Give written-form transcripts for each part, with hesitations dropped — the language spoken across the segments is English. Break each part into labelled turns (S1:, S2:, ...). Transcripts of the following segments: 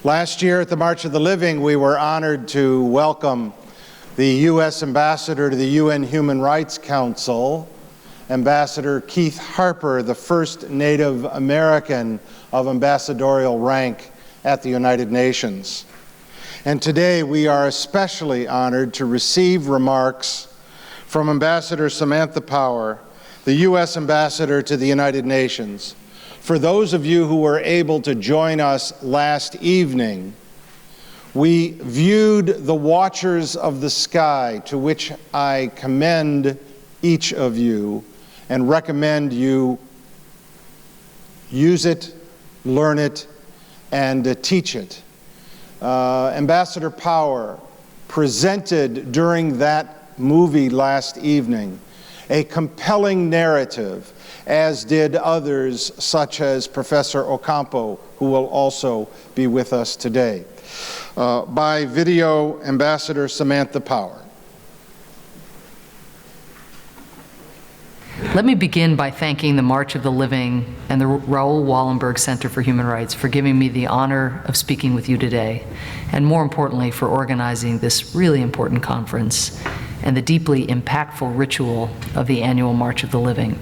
S1: Last year at the March of the Living, we were honored to welcome the U.S. Ambassador to the UN Human Rights Council, Ambassador Keith Harper, the first Native American of ambassadorial rank at the United Nations. And today we are especially honored to receive remarks from Ambassador Samantha Power, the U.S. Ambassador to the United Nations. For those of you who were able to join us last evening, we viewed the watchers of the sky, to which I commend each of you and recommend you use it, learn it, and teach it. Ambassador Power presented during that movie last evening a compelling narrative, as did others such as Professor Ocampo, who will also be with us today. By video, Ambassador Samantha Power.
S2: Let me begin by thanking the March of the Living and the Raoul Wallenberg Centre for Human Rights for giving me the honor of speaking with you today, and more importantly, for organizing this really important conference and the deeply impactful ritual of the annual March of the Living.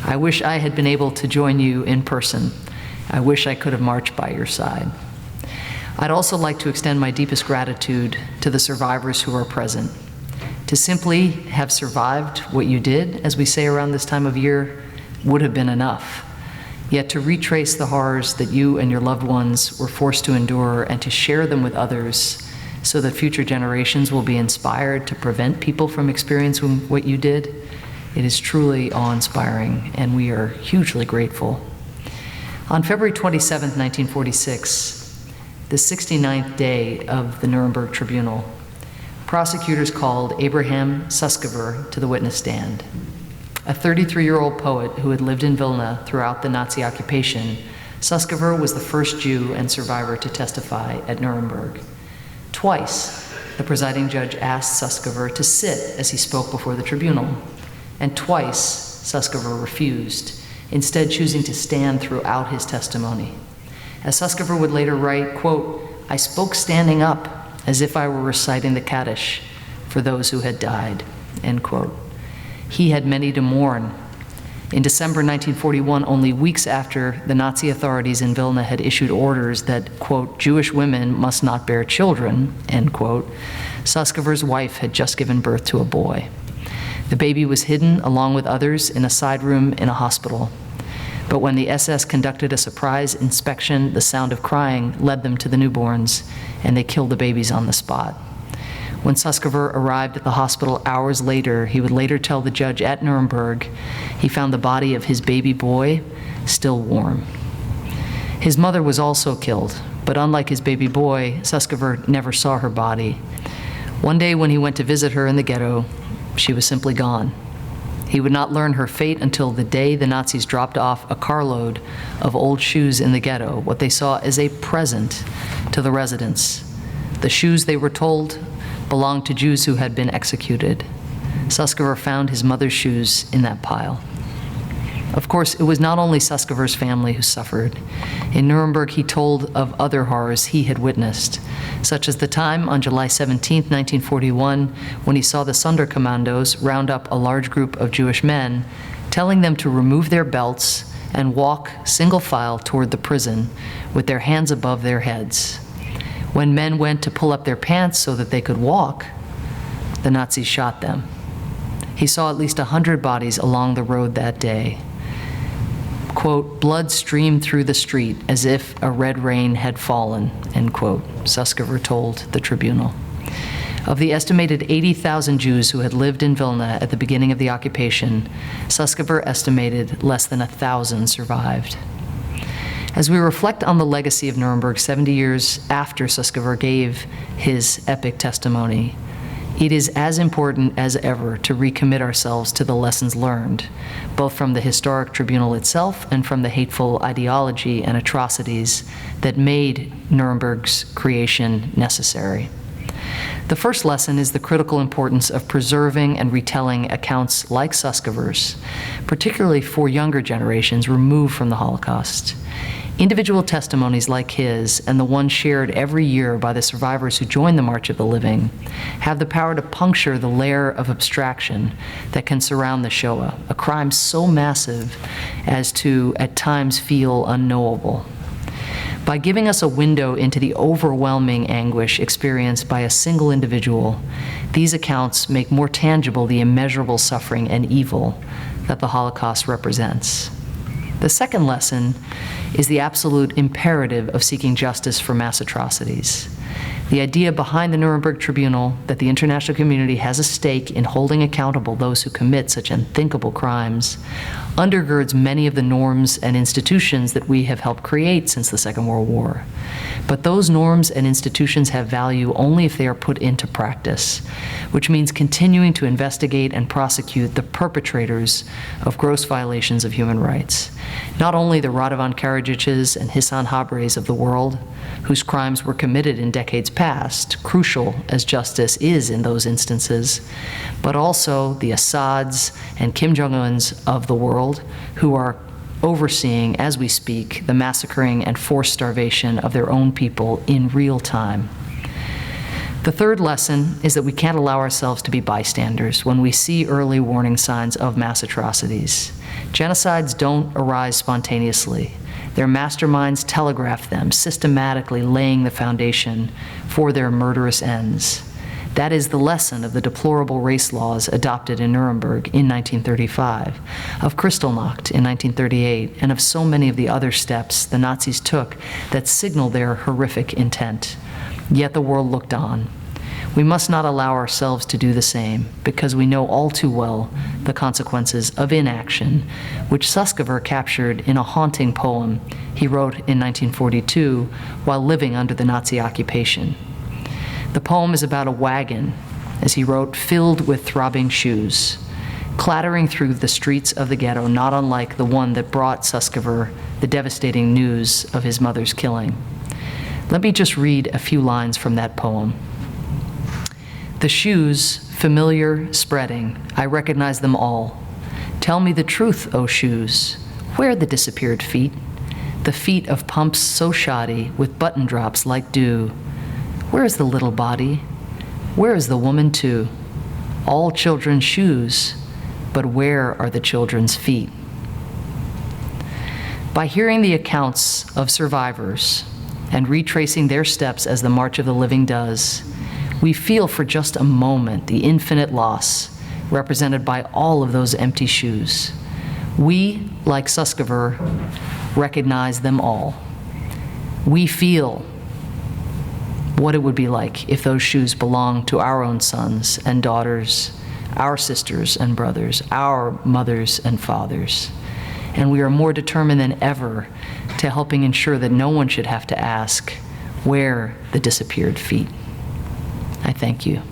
S2: I wish I had been able to join you in person. I wish I could have marched by your side. I'd also like to extend my deepest gratitude to the survivors who are present. To simply have survived what you did, as we say around this time of year, would have been enough. Yet to retrace the horrors that you and your loved ones were forced to endure and to share them with others so that future generations will be inspired to prevent people from experiencing what you did, it is truly awe-inspiring, and we are hugely grateful. On February 27, 1946, the 69th day of the Nuremberg Tribunal, prosecutors called Abraham Suskever to the witness stand. A 33-year-old poet who had lived in Vilna throughout the Nazi occupation, Suskever was the first Jew and survivor to testify at Nuremberg. Twice, the presiding judge asked Suskever to sit as he spoke before the tribunal, and twice Suskever refused, instead choosing to stand throughout his testimony. As Suskever would later write, quote, "I spoke standing up, as if I were reciting the Kaddish for those who had died," end quote. He had many to mourn. In December 1941, only weeks after the Nazi authorities in Vilna had issued orders that, quote, "Jewish women must not bear children," end quote, Suskever's wife had just given birth to a boy. The baby was hidden, along with others, in a side room in a hospital. But when the SS conducted a surprise inspection, the sound of crying led them to the newborns, and they killed the babies on the spot. When Suskever arrived at the hospital hours later, he would later tell the judge at Nuremberg he found the body of his baby boy still warm. His mother was also killed, but unlike his baby boy, Suskever never saw her body. One day when he went to visit her in the ghetto, she was simply gone. He would not learn her fate until the day the Nazis dropped off a carload of old shoes in the ghetto, what they saw as a present to the residents. The shoes, they were told, belonged to Jews who had been executed. Suskever found his mother's shoes in that pile. Of course, it was not only Suskever's family who suffered. In Nuremberg, he told of other horrors he had witnessed, such as the time on July 17, 1941, when he saw the Sonderkommandos round up a large group of Jewish men, telling them to remove their belts and walk single file toward the prison with their hands above their heads. When men went to pull up their pants so that they could walk, the Nazis shot them. He saw at least 100 bodies along the road that day. Quote, "Blood streamed through the street as if a red rain had fallen," end quote, Suskever told the tribunal. Of the estimated 80,000 Jews who had lived in Vilna at the beginning of the occupation, Suskever estimated less than 1,000 survived. As we reflect on the legacy of Nuremberg 70 years after Suskever gave his epic testimony, it is as important as ever to recommit ourselves to the lessons learned, both from the historic tribunal itself and from the hateful ideology and atrocities that made Nuremberg's creation necessary. The first lesson is the critical importance of preserving and retelling accounts like Suskever's, particularly for younger generations removed from the Holocaust. Individual testimonies like his, and the one shared every year by the survivors who join the March of the Living, have the power to puncture the layer of abstraction that can surround the Shoah, a crime so massive as to, at times, feel unknowable. By giving us a window into the overwhelming anguish experienced by a single individual, these accounts make more tangible the immeasurable suffering and evil that the Holocaust represents. The second lesson is the absolute imperative of seeking justice for mass atrocities. The idea behind the Nuremberg Tribunal that the international community has a stake in holding accountable those who commit such unthinkable crimes undergirds many of the norms and institutions that we have helped create since the Second World War. But those norms and institutions have value only if they are put into practice, which means continuing to investigate and prosecute the perpetrators of gross violations of human rights. Not only the Radovan Karadzics and Hissan Habres of the world, whose crimes were committed in decades past, crucial as justice is in those instances, but also the Assads and Kim Jong-uns of the world, who are overseeing, as we speak, the massacring and forced starvation of their own people in real time. The third lesson is that we can't allow ourselves to be bystanders when we see early warning signs of mass atrocities. Genocides don't arise spontaneously. Their masterminds telegraph them, systematically laying the foundation for their murderous ends. That is the lesson of the deplorable race laws adopted in Nuremberg in 1935, of Kristallnacht in 1938, and of so many of the other steps the Nazis took that signal their horrific intent. Yet the world looked on. We must not allow ourselves to do the same, because we know all too well the consequences of inaction, which Suskever captured in a haunting poem he wrote in 1942 while living under the Nazi occupation. The poem is about a wagon, as he wrote, filled with throbbing shoes, clattering through the streets of the ghetto, not unlike the one that brought Suskever the devastating news of his mother's killing. Let me just read a few lines from that poem. The shoes, familiar, spreading, I recognize them all. Tell me the truth, O shoes. Where the disappeared feet? The feet of pumps so shoddy, with button drops like dew. Where is the little body? Where is the woman too? All children's shoes, but where are the children's feet? By hearing the accounts of survivors and retracing their steps as the March of the Living does, we feel for just a moment the infinite loss represented by all of those empty shoes. We, like Suskever, recognize them all. We feel what it would be like if those shoes belonged to our own sons and daughters, our sisters and brothers, our mothers and fathers. And we are more determined than ever to helping ensure that no one should have to ask, where the disappeared feet? I thank you.